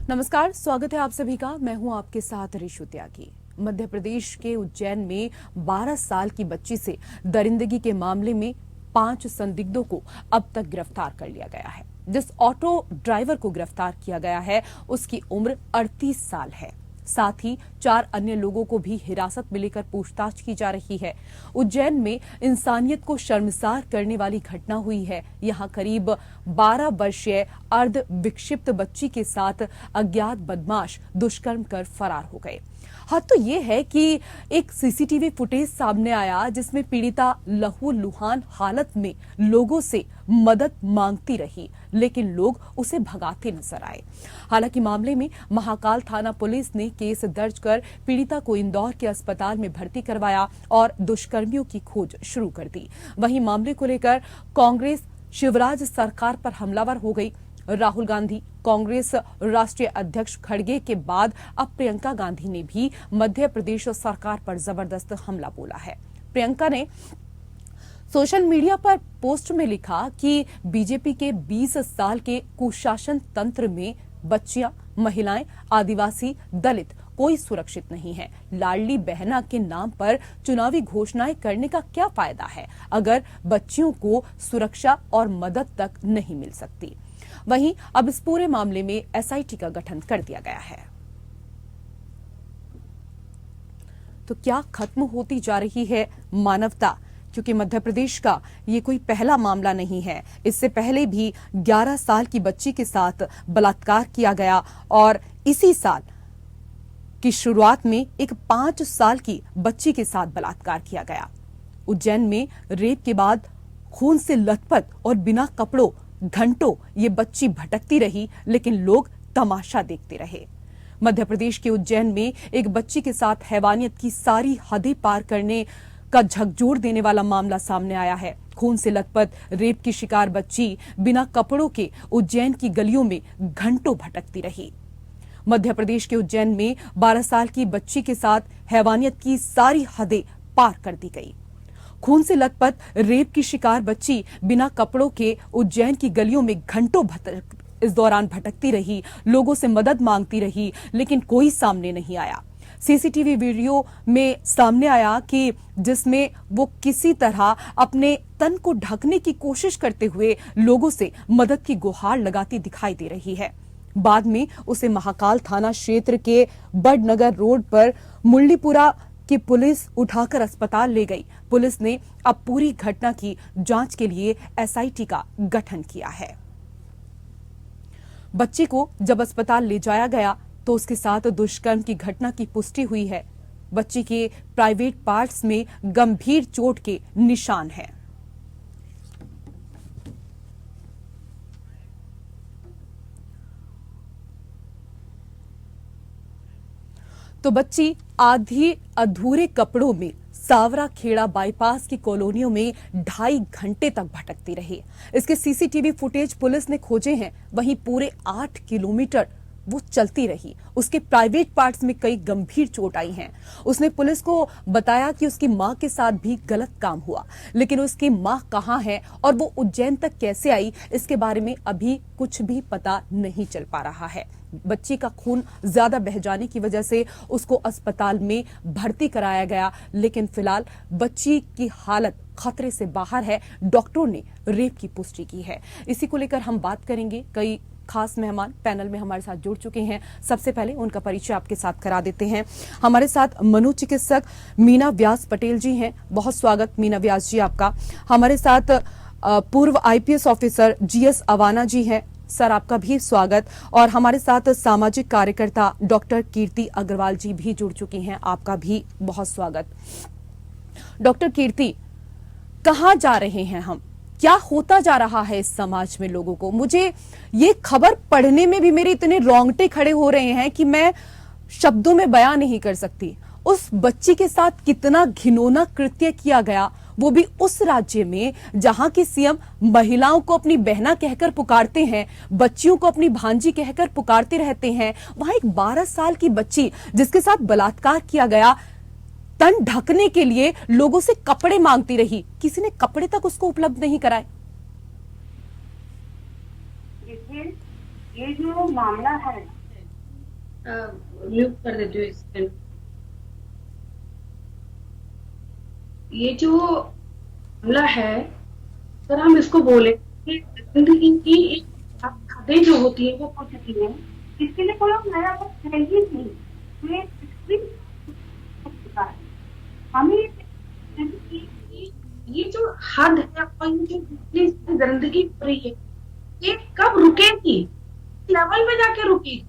नमस्कार, स्वागत है आप सभी का। मैं हूं आपके साथ ऋषु त्यागी। मध्य प्रदेश के उज्जैन में 12 साल की बच्ची से दरिंदगी के मामले में 5 संदिग्धों को अब तक गिरफ्तार कर लिया गया है। जिस ऑटो ड्राइवर को गिरफ्तार किया गया है उसकी उम्र 38 साल है। साथ ही 4 अन्य लोगों को भी हिरासत में लेकर पूछताछ की जा रही है। उज्जैन में इंसानियत को शर्मसार करने वाली घटना हुई है। यहां करीब 12 वर्षीय अर्ध विक्षिप्त बच्ची के साथ अज्ञात बदमाश दुष्कर्म कर फरार हो गए। हद तो ये है कि एक सीसीटीवी फुटेज सामने आया जिसमें पीड़िता लहूलुहान हालत में लोगों से मदद मांगती रही, लेकिन लोग उसे भगाते नजर आए। हालांकि मामले में महाकाल थाना पुलिस ने केस दर्ज कर पीड़िता को इंदौर के अस्पताल में भर्ती करवाया और दुष्कर्मियों की खोज शुरू कर दी। वहीं मामले को लेकर कांग्रेस शिवराज सरकार पर हमलावर हो गई। राहुल गांधी, कांग्रेस राष्ट्रीय अध्यक्ष खड़गे के बाद अब प्रियंका गांधी ने भी मध्य प्रदेश सरकार पर जबरदस्त हमला बोला है। प्रियंका ने सोशल मीडिया पर पोस्ट में लिखा कि बीजेपी के 20 साल के कुशासन तंत्र में बच्चियां, महिलाएं, आदिवासी, दलित कोई सुरक्षित नहीं है। लाडली बहना के नाम पर चुनावी घोषणाएं करने का क्या फायदा है अगर बच्चियों को सुरक्षा और मदद तक नहीं मिल सकती। वहीं अब इस पूरे मामले में एसआईटी का गठन कर दिया गया है। तो क्या खत्म होती जा रही है मानवता? क्योंकि मध्य प्रदेश का ये कोई पहला मामला नहीं है। इससे पहले भी 11 साल की बच्ची के साथ बलात्कार किया गया और इसी साल की शुरुआत में एक 5 साल की बच्ची के साथ बलात्कार किया गया। उज्जैन में रेप के बाद खून से लथपथ और बिना कपड़ों घंटों ये बच्ची भटकती रही, लेकिन लोग तमाशा देखते रहे। मध्य प्रदेश के उज्जैन में एक बच्ची के साथ हैवानियत की सारी हदें पार करने का झकझोर देने वाला मामला सामने आया है। खून से लथपथ रेप की शिकार बच्ची बिना कपड़ों के उज्जैन की गलियों में घंटों भटकती रही। मध्य प्रदेश के उज्जैन में 12 साल की बच्ची के साथ हैवानियत की सारी हदें पार कर दी गई। खून से लथपथ रेप की शिकार बच्ची बिना कपड़ों के उज्जैन की गलियों में घंटों इस दौरान भटकती रही, लोगों से मदद मांगती रही, लेकिन कोई सामने नहीं आया। सीसीटीवी वीडियो में सामने आया कि जिसमें वो किसी तरह अपने तन को ढकने की कोशिश करते हुए लोगों से मदद की गुहार लगाती दिखाई दे रही है। बाद में उसे महाकाल थाना क्षेत्र के बड़नगर रोड पर मुरलीपुरा की पुलिस उठाकर अस्पताल ले गई। पुलिस ने अब पूरी घटना की जांच के लिए एसआईटी का गठन किया है। बच्ची को जब अस्पताल ले जाया गया तो उसके साथ दुष्कर्म की घटना की पुष्टि हुई है। बच्ची के प्राइवेट पार्ट्स में गंभीर चोट के निशान हैं। तो बच्ची आधी अधूरे कपड़ों में सावरा खेड़ा बाईपास की कॉलोनियों में 2.5 घंटे तक भटकती रही। इसके सीसीटीवी फुटेज पुलिस ने खोजे हैं। वहीं पूरे 8 किलोमीटर वो चलती रही। उसके प्राइवेट पार्ट्स में कई गंभीर चोट आई हैं। उसने पुलिस को बताया कि उसकी मां के साथ भी गलत काम हुआ, लेकिन उसकी मां कहां है और वो उज्जैन तक कैसे आई, इसके बारे में अभी कुछ भी पता नहीं चल पा रहा है। बच्ची का खून ज्यादा बह जाने की वजह से उसको अस्पताल में भर्ती कराया गया, लेकिन फिलहाल बच्ची की हालत खतरे से बाहर है। डॉक्टरों ने रेप की पुष्टि की है। इसी को लेकर हम बात करेंगे। कई खास मेहमान पैनल में हमारे साथ जुड़ चुके हैं। सबसे पहले उनका परिचय आपके साथ करा देते हैं। हमारे साथ मनोचिकित्सक मीना व्यास पटेल जी हैं। बहुत स्वागत मीना व्यास जी आपका। हमारे साथ पूर्व आईपीएस ऑफिसर जीएस अवाना जी हैं। सर आपका भी स्वागत। और हमारे साथ सामाजिक कार्यकर्ता डॉक्टर कीर्ति अग्रवाल जी भी जुड़ चुकी हैं। आपका भी बहुत स्वागत। डॉक्टर कीर्ति, कहां जा रहे हैं हम? क्या होता जा रहा है इस समाज में लोगों को? मुझे ये खबर पढ़ने में भी मेरे इतने रोंगटे खड़े हो रहे हैं कि मैं शब्दों में बयान नहीं कर सकती। उस बच्ची के साथ कितना घिनौना कृत्य किया गया, वो भी उस राज्य में जहां की सीएम महिलाओं को अपनी बहना कहकर पुकारते हैं, बच्चियों को अपनी भांजी कहकर पुकारते रहते हैं। वहां एक 12 साल की बच्ची जिसके साथ बलात्कार किया गया, तन ढकने के लिए लोगों से कपड़े मांगती रही। किसी ने कपड़े तक उसको उपलब्ध नहीं कराए। देखिए, ये जो मामला है म्यूट कर देती हूँ इसमें। ये जो मामला है, अगर हम इसको बोले कि जिंदगी की एक हदें जो होती है वो कुछ होती है, इसके लिए कोई और नया बात है ही नहीं। ये पिछली हो चुका है। हमें ये कहना है कि ये जो हद है और ये जो जितनी गंदगी हो रही है, ये कब रुकेगी? लेवल पे जाके रुकेगी।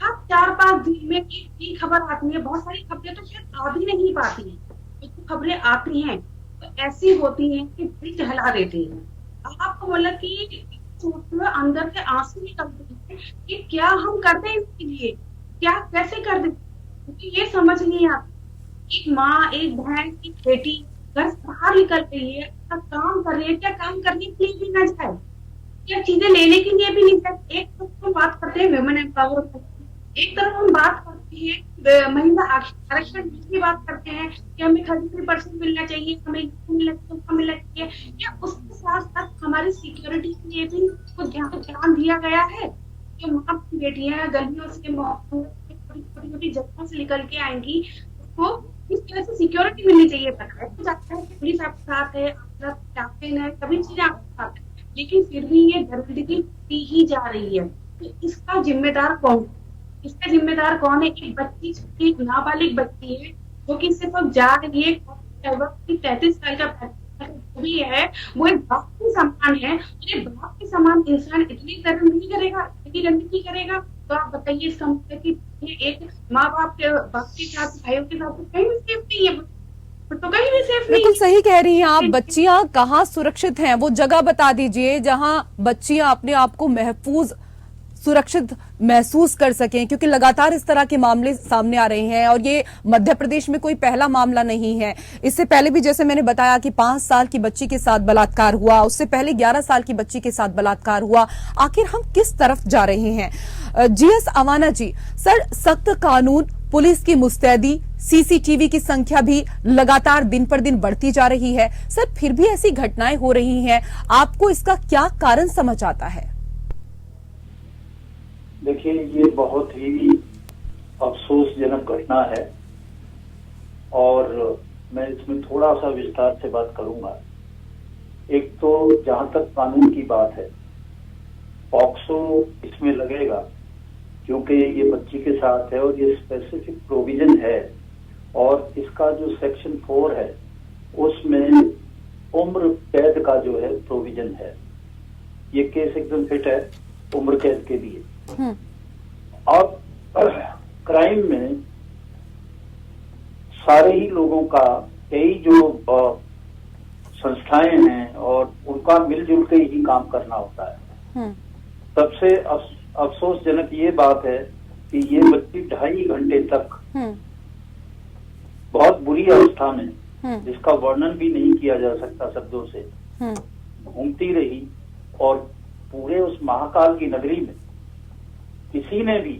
हाँ, 4-5 दिन में एक ही खबर आती है, बहुत सारी खबरें तो शायद आ भी नहीं पाती हैं। जो खबरें आती हैं तो ऐसी होती हैं कि दिल दहला देती हैं। आपको बोला कि सोचो, अंदर से आंसू निकलते हैं कि क्या हम कर दें इसके लिए, क्या कैसे कर दें, क्योंकि ये समझ नहीं आता। एक माँ, एक बहन, एक बेटी घर से बाहर निकल रही है, अपना काम कर रही है, क्या काम करने के लिए भी ना जाए, या चीजें लेने के लिए भी नहीं जाए। एक तरफ हम बात करते हैं वुमेन एम्पावरमेंट, एक तरफ हम बात करते हैं महिला आरक्षण की बात करते हैं कि हमें 33% मिलना चाहिए, हमें मिलना चाहिए, या उसके साथ साथ हमारी सिक्योरिटी के लिए भी कुछ ध्यान दिया गया है। जो माँ की बेटियां गलियों से छोटी छोटी जगहों से निकल के आएंगी, उसको इस तरह से सिक्योरिटी मिलनी चाहिए। पता है जाता है कि पुलिस आपके साथ है, आपका कैप्टन है, सभी चीजें आपके साथ है, लेकिन फिर भी ये दरिंदगी बढ़ती ही जा रही है। तो इसका जिम्मेदार कौन है? इसका जिम्मेदार कौन है? एक बच्ची, छोटी एक नाबालिग बच्ची है जो कि सिर्फ अब जा रही है। 33 साल का जो भी है वो एक बाप के समान है। तो एक बाप के समान इंसान इतनी गंदगी करेगा, इतनी गंदगी करेगा, तो आप बताइए इसका मतलब कि ये एक बाप के साथ, भाइयों के साथ तो कहीं भी सेफ नहीं है, तो कहीं भी सेफ नहीं बिल्कुल सही कह रही हैं आप। है। बच्चियां कहाँ सुरक्षित हैं, वो जगह बता दीजिए जहां बच्चियां अपने आप को महफूज, सुरक्षित महसूस कर सकें, क्योंकि लगातार इस तरह के मामले सामने आ रहे हैं और ये मध्य प्रदेश में कोई पहला मामला नहीं है। इससे पहले भी जैसे मैंने बताया कि 5 साल की बच्ची के साथ बलात्कार हुआ, उससे पहले 11 साल की बच्ची के साथ बलात्कार हुआ। आखिर हम किस तरफ जा रहे हैं? जीएस अवाना जी, सर, सख्त कानून, पुलिस की मुस्तैदी, सीसीटीवी की संख्या भी लगातार दिन पर दिन बढ़ती जा रही है, सर फिर भी ऐसी घटनाएं हो रही हैं, आपको इसका क्या कारण समझ आता है? देखिए, ये बहुत ही अफसोसजनक घटना है और मैं इसमें थोड़ा सा विस्तार से बात करूंगा। एक तो जहां तक कानून की बात है, पॉक्सो इसमें लगेगा क्योंकि ये बच्ची के साथ है और ये स्पेसिफिक प्रोविजन है, और इसका जो सेक्शन 4 है उसमें उम्र कैद का जो है प्रोविजन है। ये केस एकदम फिट है उम्र कैद के लिए। अब क्राइम में सारे ही लोगों का, कई जो संस्थाएं हैं और उनका मिलजुल के ही काम करना होता है। सबसे अफसोसजनक ये बात है कि ये बच्ची 2.5 घंटे तक बहुत बुरी अवस्था में, जिसका वर्णन भी नहीं किया जा सकता शब्दों से, घूमती रही और पूरे उस महाकाल की नगरी में किसी ने भी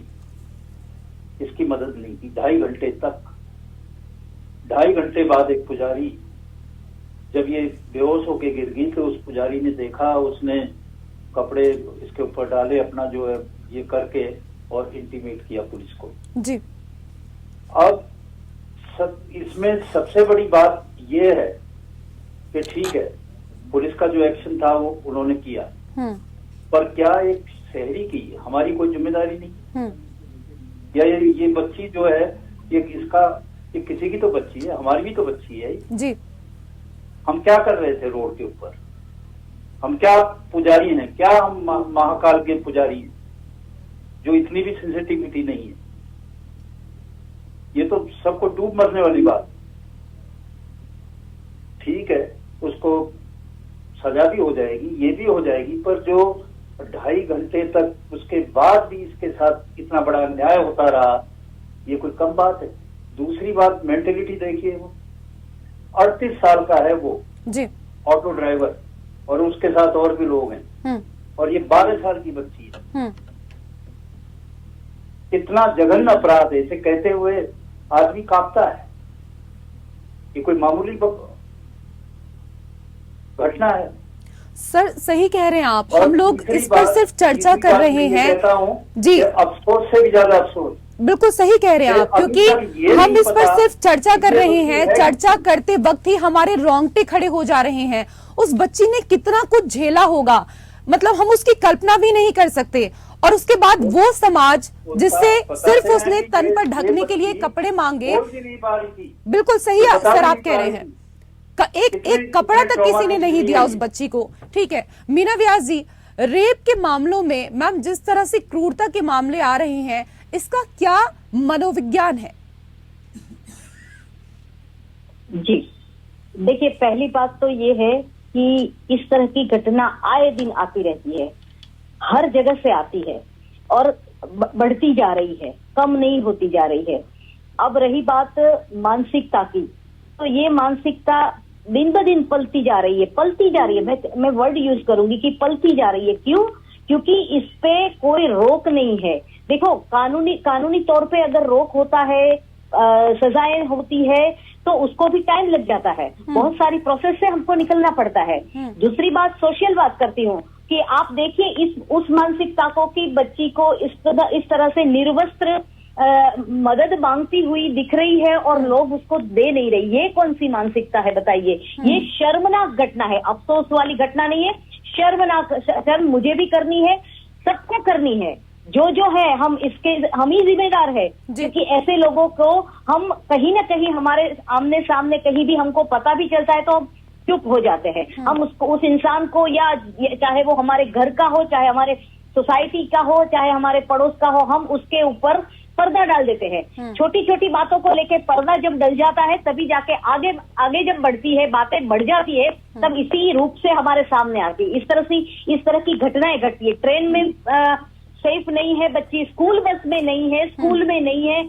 इसकी मदद नहीं की 2.5 घंटे तक। 2.5 घंटे बाद एक पुजारी जब ये बेहोश होके गिर गई तो उस पुजारी ने देखा, उसने कपड़े इसके ऊपर डाले, अपना जो है ये करके, और इंटीमेट किया पुलिस को जी। अब इसमें सबसे बड़ी बात ये है कि ठीक है, पुलिस का जो एक्शन था वो उन्होंने किया, पर क्या एक शहरी की हमारी कोई जिम्मेदारी नहीं? या ये बच्ची जो है, ये किसी की तो बच्ची है, हमारी भी तो बच्ची है जी। हम क्या कर रहे थे रोड के ऊपर? हम क्या पुजारी हैं? क्या हम महाकाल के पुजारी हैं जो इतनी भी सेंसिटिविटी नहीं है? ये तो सबको डूब मरने वाली बात। ठीक है, उसको सजा भी हो जाएगी, ये भी हो जाएगी, पर जो 2.5 घंटे तक उसके बाद भी इसके साथ इतना बड़ा अन्याय होता रहा, ये कोई कम बात है? दूसरी बात, मेंटेलिटी देखिए, वो 38 साल का है वो जी, ऑटो ड्राइवर, और उसके साथ और भी लोग हैं, और ये 12 साल की बच्ची है। कितना जघन्य अपराध है, इसे कहते हुए आदमी कांपता है। ये कोई मामूली घटना है? सर सही कह रहे हैं आप। हम लोग इस पर सिर्फ चर्चा कर रहे हैं। कहता हूं जी, अफसोस से भी ज्यादा अफसोस, बिल्कुल सही कह रहे हैं आप, क्योंकि हम इस पर सिर्फ चर्चा कर रहे हैं, चर्चा करते वक्त ही हमारे रोंगटे खड़े हो जा रहे हैं। उस बच्ची ने कितना कुछ झेला होगा, मतलब हम उसकी कल्पना भी नहीं कर सकते। और उसके बाद वो समाज जिससे सिर्फ उसने तन पर ढकने के लिए कपड़े मांगे, बिल्कुल सही सर आप कह रहे हैं, एक कपड़ा तक किसी ने नहीं दिया उस बच्ची को। ठीक है मीना व्यास जी, रेप के मामलों में मैम जिस तरह से क्रूरता के मामले आ रहे हैं, इसका क्या मनोविज्ञान है? जी देखिए, पहली बात तो ये है कि इस तरह की घटना आए दिन आती रहती है, हर जगह से आती है और बढ़ती जा रही है, कम नहीं होती जा रही है। अब रही बात मानसिकता की, तो ये मानसिकता दिन ब दिन पलती जा रही है। मैं वर्ड यूज करूंगी कि पलती जा रही है। क्यों? क्योंकि इस पे कोई रोक नहीं है। देखो, कानूनी तौर पे अगर रोक होता है, सजाएं होती है, तो उसको भी टाइम लग जाता है, बहुत सारी प्रोसेस से हमको निकलना पड़ता है। दूसरी बात, सोशल बात करती हूँ कि आप देखिए उस मानसिकता को कि बच्ची को इस तरह से निर्वस्त्र मदद मांगती हुई दिख रही है और लोग उसको दे नहीं रहे। ये कौन सी मानसिकता है बताइए? ये शर्मनाक घटना है, अफसोस वाली घटना नहीं है, शर्मनाक। शर्म मुझे भी करनी है, सबको करनी है। जो है हम ही जिम्मेदार है, क्योंकि ऐसे लोगों को हम कहीं ना कहीं हमारे आमने सामने कहीं भी हमको पता भी चलता है तो हम चुप हो जाते हैं। हम उस इंसान को, या चाहे वो हमारे घर का हो, चाहे हमारे सोसाइटी का हो, चाहे हमारे पड़ोस का हो, हम उसके ऊपर पर्दा डाल देते हैं। छोटी छोटी बातों को लेके पर्दा जब डल जाता है, तभी जाके आगे जब बढ़ती है, बातें बढ़ जाती है, तब इसी रूप से हमारे सामने आती है। इस तरह की घटनाएं घटती है। ट्रेन में सेफ नहीं है बच्ची, स्कूल बस में नहीं है, स्कूल में नहीं है,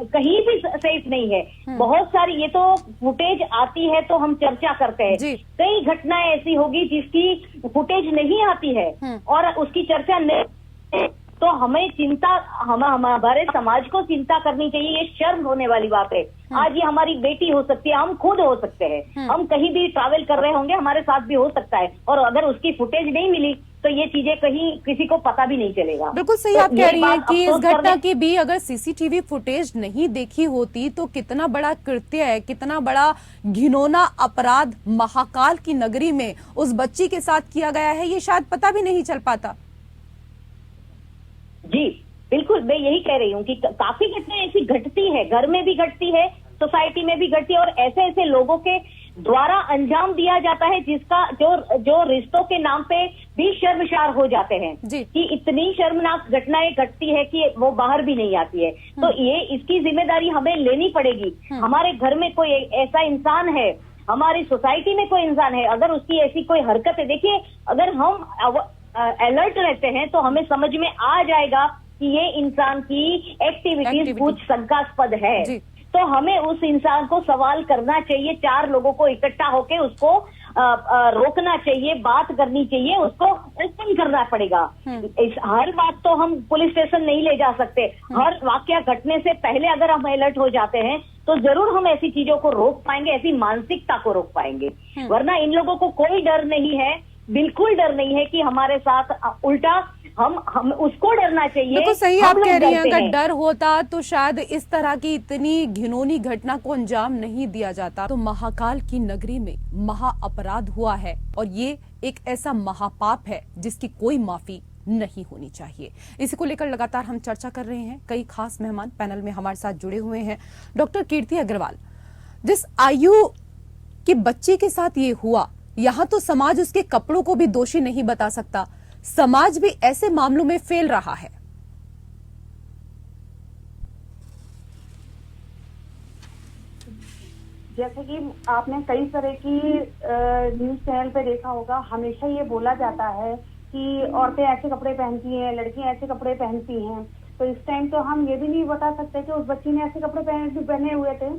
कहीं भी सेफ नहीं है। बहुत सारी ये तो फुटेज आती है तो हम चर्चा करते हैं, कई घटनाएं ऐसी होगी जिसकी फुटेज नहीं आती है और उसकी चर्चा नहीं, तो हमें चिंता, हमारे समाज को चिंता करनी चाहिए। ये शर्म होने वाली बात है। आज ये हमारी बेटी हो सकती है, हम खुद हो सकते हैं, हम कहीं भी ट्रैवल कर रहे होंगे, हमारे साथ भी हो सकता है, और अगर उसकी फुटेज नहीं मिली तो ये चीजें कहीं किसी को पता भी नहीं चलेगा। बिल्कुल सही आप कह रही हैं कि इस घटना की भी अगर सीसीटीवी फुटेज नहीं देखी होती तो कितना बड़ा कृत्य है, कितना बड़ा घिनौना अपराध महाकाल की नगरी में उस बच्ची के साथ किया गया है, ये शायद पता भी नहीं चल पाता। जी बिल्कुल, मैं यही कह रही हूँ कि काफी घटनाएं ऐसी घटती है, घर में भी घटती है, सोसाइटी में भी घटती है, और ऐसे लोगों के द्वारा अंजाम दिया जाता है जिसका जो रिश्तों के नाम पे भी शर्मसार हो जाते हैं कि इतनी शर्मनाक घटनाएं घटती है कि वो बाहर भी नहीं आती है। तो ये इसकी जिम्मेदारी हमें लेनी पड़ेगी। हमारे घर में कोई ऐसा इंसान है, हमारी सोसाइटी में कोई इंसान है, अगर उसकी ऐसी कोई हरकत है, देखिए अगर हम अलर्ट रहते हैं तो हमें समझ में आ जाएगा कि ये इंसान की एक्टिविटीज कुछ शंकास्पद है, तो हमें उस इंसान को सवाल करना चाहिए, 4 लोगों को इकट्ठा होके उसको रोकना चाहिए, बात करनी चाहिए, उसको ओपन करना पड़ेगा। हर बात तो हम पुलिस स्टेशन नहीं ले जा सकते। हर वाकया घटने से पहले अगर हम अलर्ट हो जाते हैं तो जरूर हम ऐसी चीजों को रोक पाएंगे, ऐसी मानसिकता को रोक पाएंगे। वरना इन लोगों को कोई डर नहीं है, बिल्कुल डर नहीं है कि हमारे साथ उल्टा हम उसको डरना चाहिए। बिल्कुल सही आप कह रही हैं, अगर डर होता तो शायद इस तरह की इतनी घिनौनी घटना को अंजाम नहीं दिया जाता। तो महाकाल की नगरी में महा अपराध हुआ है और ये एक ऐसा महापाप है जिसकी कोई माफी नहीं होनी चाहिए। इसी को लेकर लगातार हम चर्चा कर रहे हैं। कई खास मेहमान पैनल में हमारे साथ जुड़े हुए हैं। डॉक्टर कीर्ति अग्रवाल, जिस आयु के बच्चे के साथ ये हुआ, यहाँ तो समाज उसके कपड़ों को भी दोषी नहीं बता सकता, समाज भी ऐसे मामलों में फेल रहा है। जैसे कि आपने कई तरह की न्यूज चैनल पे देखा होगा, हमेशा ये बोला जाता है कि औरतें ऐसे कपड़े पहनती हैं, लड़कियां ऐसे कपड़े पहनती हैं। तो इस टाइम तो हम ये भी नहीं बता सकते कि उस बच्ची ने ऐसे कपड़े पहने हुए थे।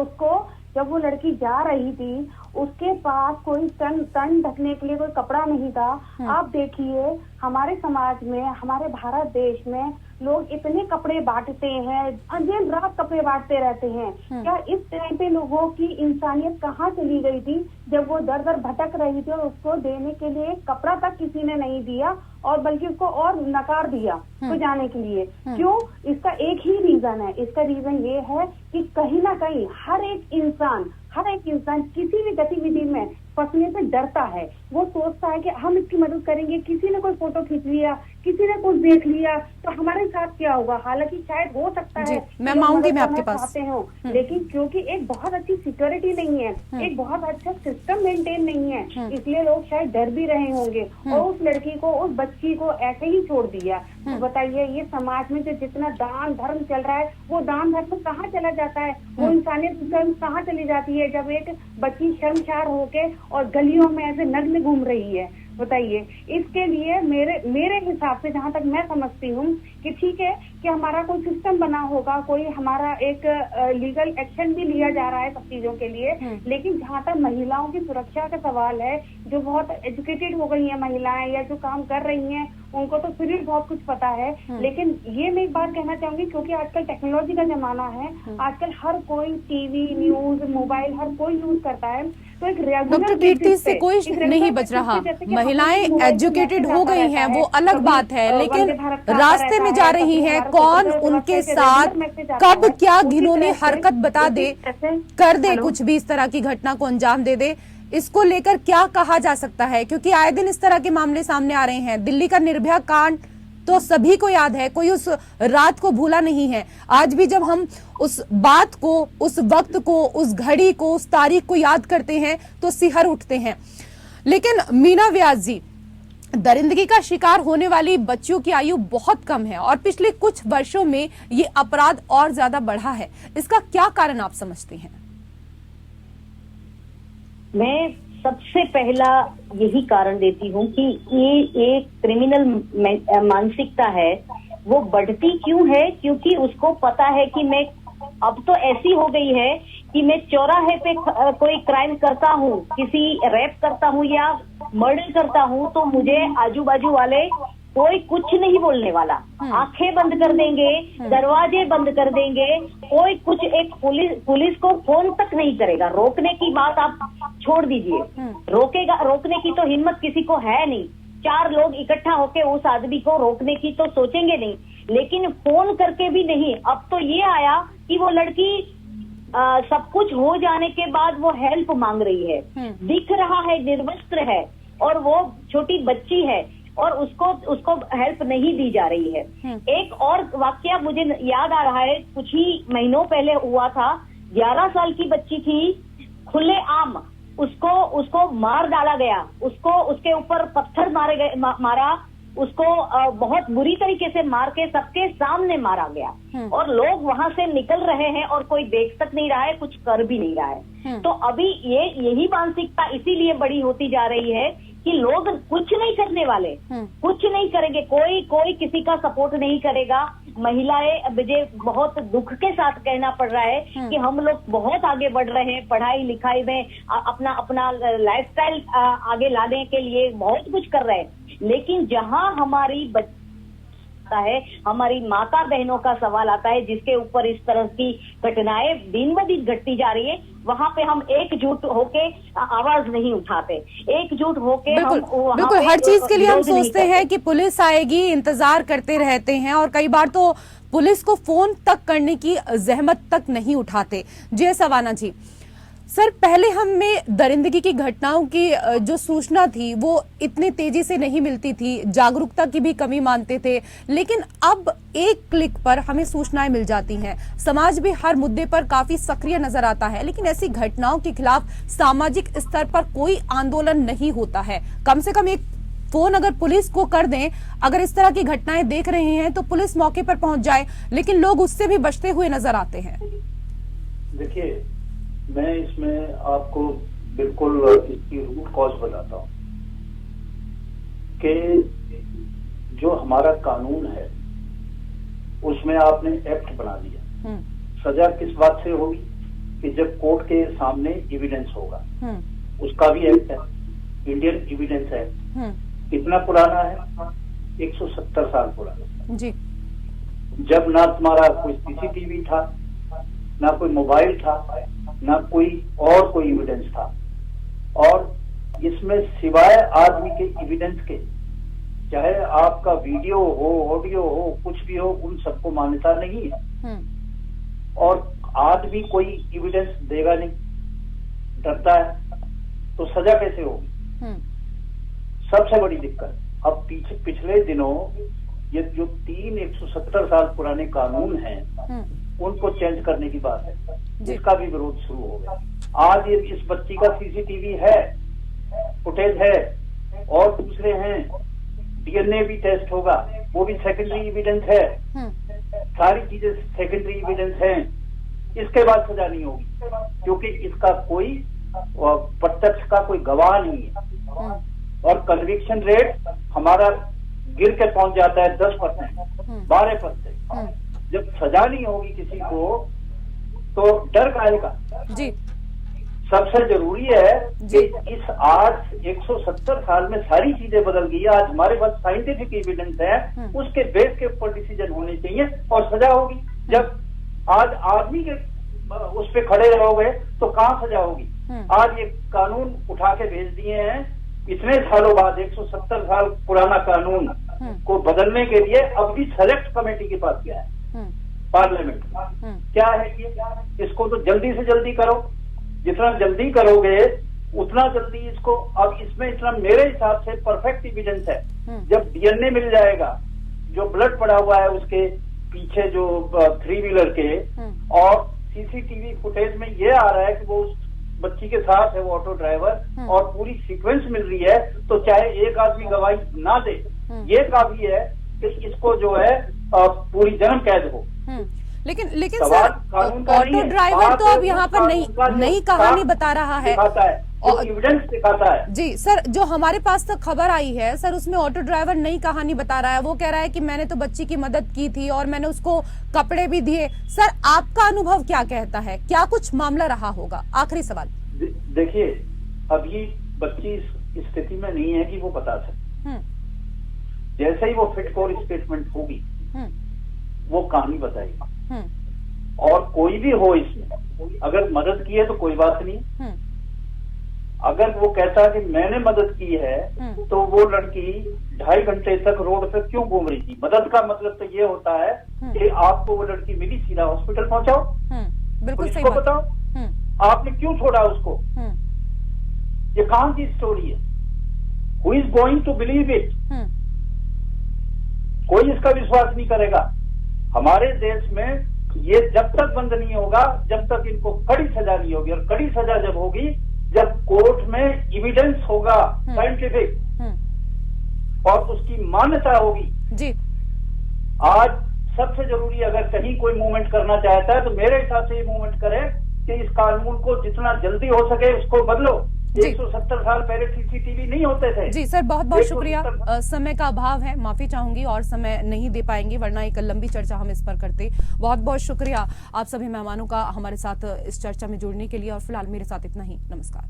उसको जब वो लड़की जा रही थी उसके पास कोई तन ढकने के लिए कोई कपड़ा नहीं था। आप देखिए हमारे समाज में, हमारे भारत देश में लोग इतने कपड़े बांटते हैं, दिन रात कपड़े बांटते रहते हैं। क्या इस टाइम पे लोगों की इंसानियत कहाँ चली गई थी जब वो दर दर भटक रही थी और उसको देने के लिए कपड़ा तक किसी ने नहीं दिया और बल्कि उसको और नकार दिया तो जाने के लिए? क्यों? इसका एक ही रीजन है। इसका रीजन ये है कि कहीं ना कहीं हर एक इंसान किसी भी गतिविधि में फंसने से डरता है। वो सोचता है कि हम इसकी मदद करेंगे, किसी ने कोई फोटो खींच लिया, किसी ने कुछ देख लिया तो हमारे साथ क्या होगा। हालांकि शायद हो सकता है मैं आऊंगी मैं आपके पास, लेकिन क्योंकि एक बहुत अच्छी सिक्योरिटी नहीं है, एक बहुत अच्छा सिस्टम मेंटेन नहीं है, इसलिए लोग शायद डर भी रहे होंगे और उस लड़की को, उस बच्ची को ऐसे ही छोड़ दिया। तो बताइए, ये समाज में जो जितना दान धर्म चल रहा है वो दान धर्म कहाँ चला जाता है? वो इंसानियत कहाँ चली जाती है जब एक बच्ची शर्मसार होके और गलियों में ऐसे नग्न घूम रही है? बताइए। इसके लिए मेरे हिसाब से, जहाँ तक मैं समझती हूँ कि ठीक है कि हमारा कोई सिस्टम बना होगा, कोई हमारा एक लीगल एक्शन भी लिया जा रहा है सब चीजों के लिए, लेकिन जहाँ तक महिलाओं की सुरक्षा का सवाल है, जो बहुत एजुकेटेड हो गई हैं महिलाएं या जो काम कर रही हैं उनको तो फिर भी बहुत कुछ पता है। लेकिन ये मैं एक बात कहना चाहूंगी, क्योंकि आजकल टेक्नोलॉजी का जमाना है, आजकल हर कोई टीवी, न्यूज, मोबाइल हर कोई यूज करता है। तो एक डॉक्टर कीर्ति से कोई नहीं बच रहा। महिलाएं एजुकेटेड हो गई हैं, वो अलग बात है, लेकिन रास्ते में जा रही हैं, कौन उनके साथ कब क्या घिनौनी हरकत बता दे, कर दे, कुछ भी इस तरह की घटना को अंजाम दे दे, इसको लेकर क्या कहा जा सकता है? क्योंकि आए दिन इस तरह के मामले सामने आ रहे हैं। दिल्ली का निर्भया कांड तो सभी को याद है, कोई उस रात को भूला नहीं है। आज भी जब हम उस बात को, उस वक्त को, उस घड़ी को, उस तारीख को याद करते हैं तो सिहर उठते हैं। लेकिन मीना व्यास जी, दरिंदगी का शिकार होने वाली बच्चियों की आयु बहुत कम है और पिछले कुछ वर्षों में ये अपराध और ज्यादा बढ़ा है। इसका क्या कारण आप समझते हैं? मैं सबसे पहला यही कारण देती हूँ कि ये एक क्रिमिनल मानसिकता है। वो बढ़ती क्यों है? क्योंकि उसको पता है कि मैं अब तो ऐसी हो गई है कि मैं चौराहे पे कोई क्राइम करता हूँ, किसी रेप करता हूँ या मर्डर करता हूँ, तो मुझे आजू बाजू वाले कोई कुछ नहीं बोलने वाला। आंखें बंद कर देंगे, दरवाजे बंद कर देंगे, कोई कुछ, एक पुलिस को फोन तक नहीं करेगा। रोकने की बात आप छोड़ दीजिए, रोकने की तो हिम्मत किसी को है नहीं। 4 लोग इकट्ठा होके उस आदमी को रोकने की तो सोचेंगे नहीं, लेकिन फोन करके भी नहीं। अब तो ये आया कि वो लड़की सब कुछ हो जाने के बाद वो हेल्प मांग रही है, दिख रहा है निर्वस्त्र है और वो छोटी बच्ची है और उसको हेल्प नहीं दी जा रही है। एक और वाकया मुझे याद आ रहा है, कुछ ही महीनों पहले हुआ था। 11 साल की बच्ची थी, खुले आम उसको मार डाला गया, उसके ऊपर पत्थर मारा, उसको बहुत बुरी तरीके से मार के सबके सामने मारा गया और लोग वहां से निकल रहे हैं और कोई देख तक नहीं रहा है, कुछ कर भी नहीं रहा है। तो अभी यही मानसिकता इसीलिए बड़ी होती जा रही है कि लोग कुछ नहीं करने वाले, कुछ नहीं करेंगे, कोई किसी का सपोर्ट नहीं करेगा। महिलाएं, मुझे बहुत दुख के साथ कहना पड़ रहा है कि हम लोग बहुत आगे बढ़ रहे हैं पढ़ाई लिखाई में, अपना लाइफस्टाइल आगे लाने के लिए बहुत कुछ कर रहे हैं, लेकिन जहां हमारी आता है, हमारी माता बहनों का सवाल आता है, जिसके ऊपर इस तरह की घटनाएं दिन ब दिन घटती जा रही है, वहां पे हम एकजुट होके आवाज नहीं उठाते, एकजुट होके बिल्कुल हर चीज के लिए हम सोचते हैं कि पुलिस आएगी, इंतजार करते रहते हैं और कई बार तो पुलिस को फोन तक करने की जहमत तक नहीं उठाते। जी सवाना जी, सर पहले हमें दरिंदगी की घटनाओं की जो सूचना थी वो इतनी तेजी से नहीं मिलती थी, जागरूकता की भी कमी मानते थे, लेकिन अब एक क्लिक पर हमें सूचनाएं मिल जाती हैं। समाज भी हर मुद्दे पर काफी सक्रिय नजर आता है, लेकिन ऐसी घटनाओं के खिलाफ सामाजिक स्तर पर कोई आंदोलन नहीं होता है। कम से कम एक फोन अगर पुलिस को कर दें, अगर इस तरह की घटनाएं देख रहे हैं तो पुलिस मौके पर पहुंच जाए, लेकिन लोग उससे भी बचते हुए नजर आते हैं। देखिए, मैं इसमें आपको बिल्कुल इसकी रूट कॉज बताता हूँ कि जो हमारा कानून है उसमें आपने एक्ट बना दिया। सजा किस बात से होगी कि जब कोर्ट के सामने एविडेंस होगा, उसका भी एक्ट है, इंडियन एविडेंस एक्ट। कितना पुराना है? 170 साल पुराना। जी। जब ना तुम्हारा कोई सीसीटीवी था, ना कोई मोबाइल था, ना कोई एविडेंस था, और इसमें सिवाय आदमी के एविडेंस के, चाहे आपका वीडियो हो, ऑडियो हो, कुछ भी हो, उन सबको मान्यता नहीं है। और आदमी कोई एविडेंस देगा नहीं, डरता है, तो सजा कैसे होगी? सबसे बड़ी दिक्कत अब पिछले दिनों ये जो 170 साल पुराने कानून हैं उनको चेंज करने की बात है, जिसका भी विरोध शुरू हो गया। आज ये इस बच्ची का सीसीटीवी है, फुटेज है, और दूसरे हैं, डीएनए भी टेस्ट होगा, वो भी सेकेंडरी एविडेंस है, सारी चीजें सेकेंडरी एविडेंस हैं। इसके बाद सजा नहीं होगी, क्योंकि इसका कोई प्रत्यक्ष का कोई गवाह नहीं है, और कन्विक्शन रेट हमारा गिर के पहुंच जाता है 10%, 12%। जब सजा नहीं होगी किसी को तो डर काहेगा? जी। सबसे जरूरी है कि इस आज 170 साल में सारी चीजें बदल गई है। आज हमारे पास साइंटिफिक एविडेंस है, उसके बेस के ऊपर डिसीजन होने चाहिए और सजा होगी। जब आज आदमी के उस पे खड़े रहोगे तो कहाँ सजा होगी? आज ये कानून उठा के भेज दिए हैं, इतने सालों बाद 170 साल पुराना कानून को बदलने के लिए अब भी सेलेक्ट कमेटी के पास गया है पार्लियामेंट में। क्या है कि इसको तो जल्दी से जल्दी करो, जितना जल्दी करोगे उतना जल्दी इसको। अब इसमें इतना मेरे हिसाब से परफेक्ट एविडेंस है। जब डीएनए मिल जाएगा, जो ब्लड पड़ा हुआ है उसके पीछे जो 3 व्हीलर के, और सीसीटीवी फुटेज में ये आ रहा है कि वो उस बच्ची के साथ है, वो ऑटो ड्राइवर, और पूरी सीक्वेंस मिल रही है, तो चाहे एक आदमी गवाही ना दे, ये काफी है कि इसको जो है पूरी जन्म कैद हो। लेकिन सर, ऑटो ड्राइवर तो अब यहाँ पर नई कहानी बता रहा है, एविडेंस दिखाता है। जी सर, जो हमारे पास तक खबर आई है सर, उसमें ऑटो ड्राइवर नई कहानी बता रहा है। वो कह रहा है कि मैंने तो बच्ची की मदद की थी और मैंने उसको कपड़े भी दिए। सर, आपका अनुभव क्या कहता है? क्या कुछ मामला रहा होगा? आखिरी सवाल। देखिए, अभी बच्ची इस स्थिति में नहीं है कि वो बता सके। जैसे ही वो फिट कोर स्टेटमेंट होगी वो कहानी बताएगी। और कोई भी हो इसमें, अगर मदद की है तो कोई बात नहीं। अगर वो कहता कि मैंने मदद की है, तो वो लड़की 2.5 घंटे तक रोड पे क्यों घूम रही थी? मदद का मतलब तो ये होता है कि आपको वो लड़की मिली, सीधा हॉस्पिटल पहुंचाओ, बिल्कुल सही बात बताओ, आपने क्यों छोड़ा उसको? ये कहां की स्टोरी है? Who is going to believe it? कोई इसका विश्वास नहीं करेगा। हमारे देश में ये जब तक बंद नहीं होगा, जब तक इनको कड़ी सजा नहीं होगी। और कड़ी सजा जब होगी, जब कोर्ट में एविडेंस होगा साइंटिफिक, और उसकी मान्यता होगी। जी। आज सबसे जरूरी, अगर कहीं कोई मूवमेंट करना चाहता है तो मेरे हिसाब से ये मूवमेंट करे कि इस कानून को जितना जल्दी हो सके उसको बदलो। 170 साल पहले सीसीटीवी नहीं होते थे। जी सर, बहुत बहुत शुक्रिया। समय का अभाव है, माफी चाहूंगी, और समय नहीं दे पाएंगे, वरना एक लंबी चर्चा हम इस पर करते। बहुत बहुत शुक्रिया आप सभी मेहमानों का हमारे साथ इस चर्चा में जुड़ने के लिए। और फिलहाल मेरे साथ इतना ही। नमस्कार।